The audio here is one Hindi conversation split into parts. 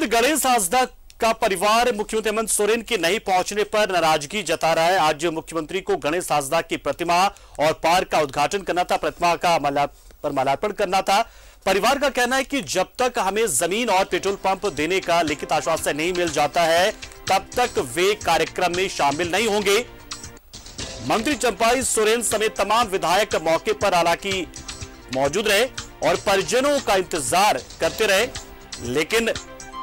दरअसल गणेश हांसदा का परिवार मुख्यमंत्री हेमंत सोरेन के नहीं पहुंचने पर नाराजगी जता रहा है। आज मुख्यमंत्री को गणेश हांसदा की प्रतिमा और पार्क का उद्घाटन करना था, प्रतिमा का माल्यार्पण करना था। परिवार का कहना है कि जब तक हमें जमीन और पेट्रोल पंप देने का लिखित आश्वासन नहीं मिल जाता है तब तक वे कार्यक्रम में शामिल नहीं होंगे। मंत्री चंपाई सोरेन समेत तमाम विधायक मौके पर हालांकि मौजूद रहे और परिजनों का इंतजार करते रहे, लेकिन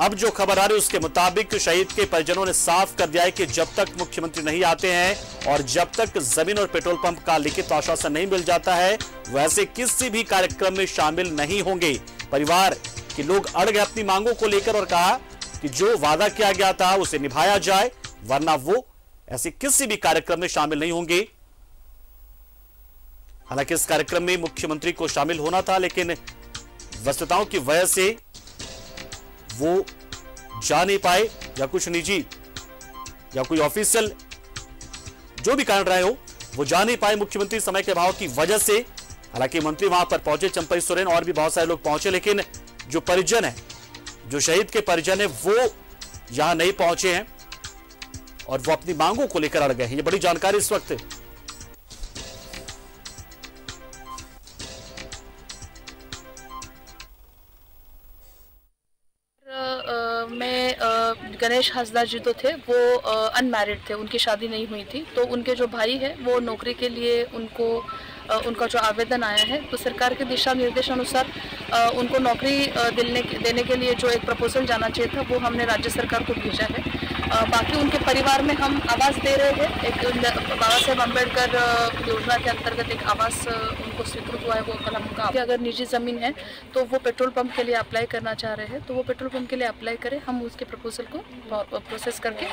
अब जो खबर आ रही है उसके मुताबिक शहीद के परिजनों ने साफ कर दिया है कि जब तक मुख्यमंत्री नहीं आते हैं और जब तक जमीन और पेट्रोल पंप का लिखित आश्वासन नहीं मिल जाता है वैसे किसी भी कार्यक्रम में शामिल नहीं होंगे। परिवार के लोग अड़ गए अपनी मांगों को लेकर और कहा कि जो वादा किया गया था उसे निभाया जाए, वरना वो ऐसे किसी भी कार्यक्रम में शामिल नहीं होंगे। हालांकि इस कार्यक्रम में मुख्यमंत्री को शामिल होना था, लेकिन व्यस्तताओं की वजह से वो जा नहीं पाए, या कुछ निजी या कोई ऑफिशियल जो भी कारण रहे हो वो जा नहीं पाए मुख्यमंत्री समय के अभाव की वजह से। हालांकि मंत्री वहां पर पहुंचे, चंपाई सोरेन और भी बहुत सारे लोग पहुंचे, लेकिन जो परिजन है, जो शहीद के परिजन है, वो यहां नहीं पहुंचे हैं और वो अपनी मांगों को लेकर अड़ गए हैं। ये बड़ी जानकारी इस वक्त गणेश हांसदा जी तो थे, वो अनमैरिड थे, उनकी शादी नहीं हुई थी। तो उनके जो भाई है वो नौकरी के लिए उनका जो आवेदन आया है तो सरकार के दिशा निर्देश अनुसार उनको नौकरी देने के लिए जो एक प्रपोजल जाना चाहिए था वो हमने राज्य सरकार को भेजा है। बाकी उनके परिवार में हम आवास दे रहे हैं। एक बाबा साहेब अम्बेडकर योजना के अंतर्गत एक आवास उनको स्वीकृत हुआ है, वो कल उनका अगर निजी ज़मीन है तो वो पेट्रोल पंप के लिए अप्लाई करना चाह रहे हैं तो वो पेट्रोल पंप के लिए अप्लाई करें। हम उसके प्रपोजल को प्रोसेस करके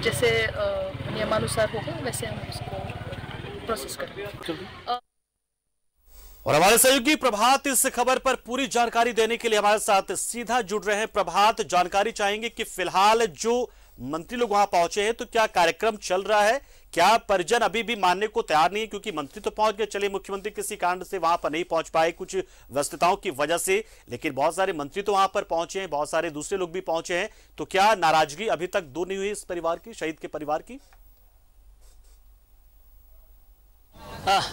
जैसे नियमानुसार होगा वैसे हम उसको प्रोसेस करेंगे। और हमारे सहयोगी प्रभात इस खबर पर पूरी जानकारी देने के लिए हमारे साथ सीधा जुड़ रहे हैं। प्रभात, जानकारी चाहेंगे कि फिलहाल जो मंत्री लोग वहां पहुंचे हैं तो क्या कार्यक्रम चल रहा है, क्या परिजन अभी भी मानने को तैयार नहीं है? क्योंकि मंत्री तो पहुंच गए, चले मुख्यमंत्री किसी कारण से वहां पर नहीं पहुंच पाए कुछ व्यस्तताओं की वजह से, लेकिन बहुत सारे मंत्री तो वहां पर पहुंचे हैं, बहुत सारे दूसरे लोग भी पहुंचे हैं। तो क्या नाराजगी अभी तक दूर नहीं हुई इस परिवार की, शहीद के परिवार की?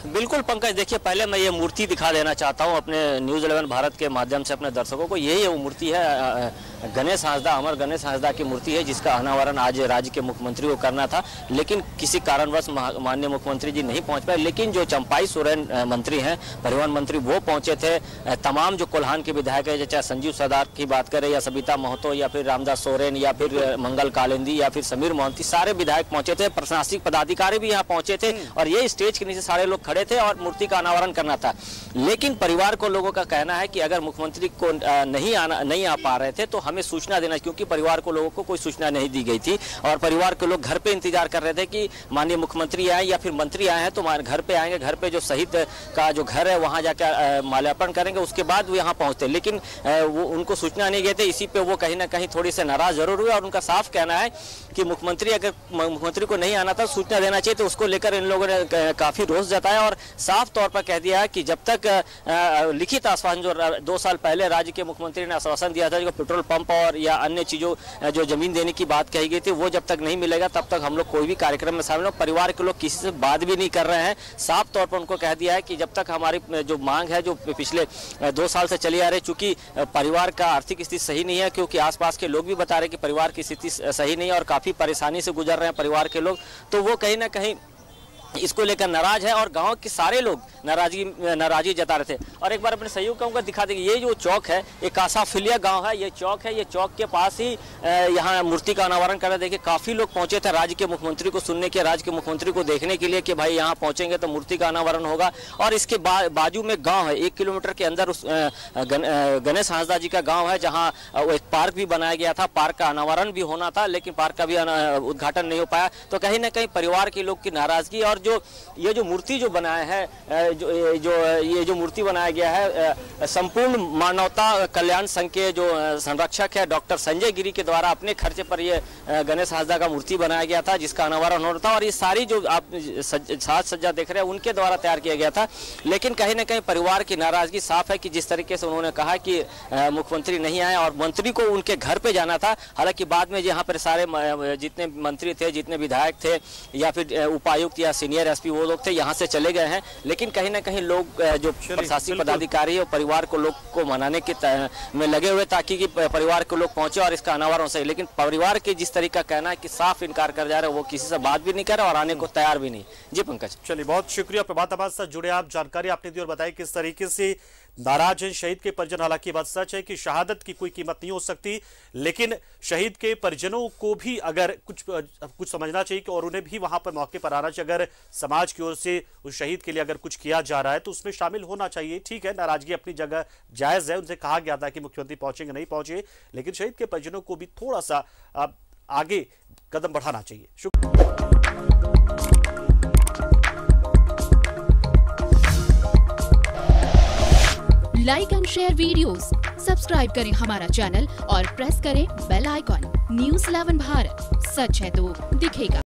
बिल्कुल पंकज, देखिए पहले मैं ये मूर्ति दिखा देना चाहता हूँ अपने न्यूज़ 11 भारत के माध्यम से अपने दर्शकों को। यही वो मूर्ति है गणेश हांसदा, अमर गणेश हांसदा की मूर्ति है जिसका अनावरण आज राज्य के मुख्यमंत्री को करना था, लेकिन किसी कारणवश माननीय मुख्यमंत्री जी नहीं पहुंच पाए। लेकिन जो चंपाई सोरेन मंत्री हैं, परिवहन मंत्री, वो पहुंचे थे। तमाम जो कोल्हान के विधायक है, चाहे संजीव सरदार की बात करें या सबिता महतो या फिर रामदास सोरेन या फिर मंगल कालिंदी या फिर समीर मोहंती, सारे विधायक पहुंचे थे, प्रशासनिक पदाधिकारी भी यहाँ पहुंचे थे और ये स्टेज के नीचे सारे लोग खड़े थे और मूर्ति का अनावरण करना था। लेकिन परिवार को लोगों का कहना है कि अगर मुख्यमंत्री को नहीं आ पा रहे थे तो हमें सूचना देना, क्योंकि परिवार को लोगों को कोई सूचना नहीं दी गई थी और परिवार के लोग घर पे इंतजार कर रहे थे कि माननीय मुख्यमंत्री आए या फिर मंत्री आए हैं तो घर पे आएंगे, घर पे जो शहीद का जो घर है वहां जाकर माल्यार्पण करेंगे, उसके बाद वो यहाँ पहुंचते। लेकिन वो उनको सूचना नहीं गए थे, इसी पे वो कहीं ना कहीं थोड़ी से नाराज जरूर हुए और उनका साफ कहना है कि मुख्यमंत्री को नहीं आना था, सूचना देना चाहिए। तो उसको लेकर इन लोगों ने काफी रोष जताया और साफ तौर पर कह दिया है कि जब तक लिखित आश्वासन जो 2 साल पहले राज्य के मुख्यमंत्री ने आश्वासन दिया था जो पेट्रोल पंप और या अन्य चीजों जो जमीन देने की बात कही गई थी वो जब तक नहीं मिलेगा तब तक हम लोग कोई भी कार्यक्रम में शामिल हो। परिवार के लोग किसी से बात भी नहीं कर रहे हैं, साफ तौर पर उनको कह दिया है कि जब तक हमारी जो मांग है जो पिछले 2 साल से चली आ रही, चूंकि परिवार का आर्थिक स्थिति सही नहीं है, क्योंकि आसपास के लोग भी बता रहे हैं कि परिवार की स्थिति सही नहीं है और काफी परेशानी से गुजर रहे हैं परिवार के लोग, तो वो कहीं ना कहीं इसको लेकर नाराज है और गांव के सारे लोग नाराजगी जता रहे थे। और एक बार अपने सहयोगियों को दिखा देंगे, ये जो चौक है ये कासाफिलिया गांव है, ये चौक है, ये चौक के पास ही यहाँ मूर्ति का अनावरण कर रहे। देखिए काफी लोग पहुंचे थे राज्य के मुख्यमंत्री को सुनने के, राज्य के मुख्यमंत्री को देखने के लिए कि भाई यहाँ पहुंचेंगे तो मूर्ति का अनावरण होगा। और इसके बाजू में गाँव है, 1 किलोमीटर के अंदर उस गणेश हांसदा जी का गाँव है जहाँ एक पार्क भी बनाया गया था, पार्क का अनावरण भी होना था लेकिन पार्क का भी उद्घाटन नहीं हो पाया। तो कहीं ना कहीं परिवार के लोग की नाराजगी और जो ये जो मूर्ति जो बनाया है, ये जो मूर्ति बनाया गया है, संपूर्ण मानवता कल्याण संघ के जो संरक्षक है डॉक्टर संजय गिरी के द्वारा अपने खर्चे पर ये गणेश हांसदा का मूर्ति बनाया गया था, जिसका अनावरण हो रहा था। और ये सारी जो आप साज सज्जा देख रहे हैं उनके द्वारा तैयार किया गया था। लेकिन कहीं ना कहीं परिवार की नाराजगी साफ है कि जिस तरीके से उन्होंने कहा कि मुख्यमंत्री नहीं आए और मंत्री को उनके घर पे जाना था। हालांकि बाद में यहाँ पर सारे जितने मंत्री थे, जितने विधायक थे या फिर उपायुक्त या सीनियर एसपी वो लोग थे यहाँ से चले गए हैं। लेकिन कहीं ना कहीं लोग जो प्रशासनिक पदाधिकारी और परिवार को लोग को मनाने के में लगे हुए ताकि परिवार के लोग पहुंचे और इसका अनावरण हो सके। लेकिन परिवार के जिस तरीके का कहना है कि साफ इनकार कर जा रहे हैं, वो किसी से बात भी नहीं कर रहे और आने को तैयार भी नहीं। जी पंकज। चलिए, बहुत शुक्रिया प्रभात हमारे साथ जुड़े आप, जानकारी आपने दी और बताई किस तरीके से नाराज हैं शहीद के परिजन। हालांकि बात सच है कि शहादत की कोई कीमत नहीं हो सकती, लेकिन शहीद के परिजनों को भी अगर कुछ समझना चाहिए और उन्हें भी वहां पर मौके पर आना चाहिए। अगर समाज की ओर से उस शहीद के लिए अगर कुछ किया जा रहा है तो उसमें शामिल होना चाहिए। ठीक है, नाराजगी अपनी जगह जायज है। उनसे कहा गया था कि मुख्यमंत्री पहुंचेंगे, नहीं पहुंचे, लेकिन शहीद के परिजनों को भी थोड़ा सा आगे कदम बढ़ाना चाहिए। Like and share videos, subscribe करें हमारा चैनल और प्रेस करें बेल आइकॉन। News 11 भारत, सच है तो दिखेगा।